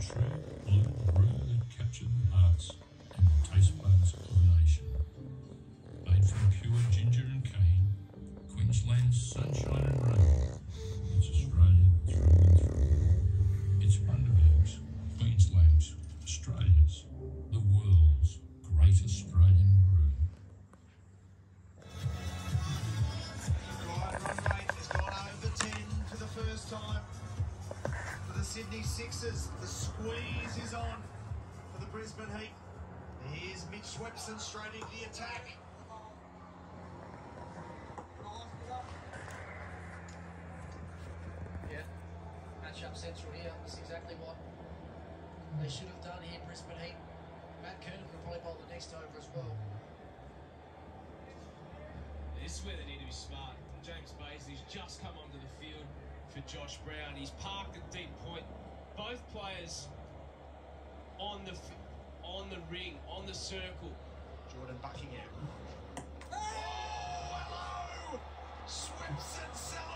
true blue brew that captured the hearts and the taste buds of the nation. Made from pure ginger and cane, Queensland's sunshine and rain. It's Australia through and through. It's Bundaberg's, Queensland's, Australia's, the world's great Australian brew. Right, run rate has gone over 10 for the first time. For the Sydney Sixers, the squeeze is on for the Brisbane Heat. Here's Mitch Swepson straight into the attack. Yeah, match-up central here. That's exactly what they should have done here, Brisbane Heat. Matt Kernan will probably bowl the next over as well. This is where they need to be smart. James Bazley's just come onto the field for Josh Brown. He's parked at deep point. Both players on the ring, on the circle. Jordan Buckingham. Oh, hello! Swepson celebrating.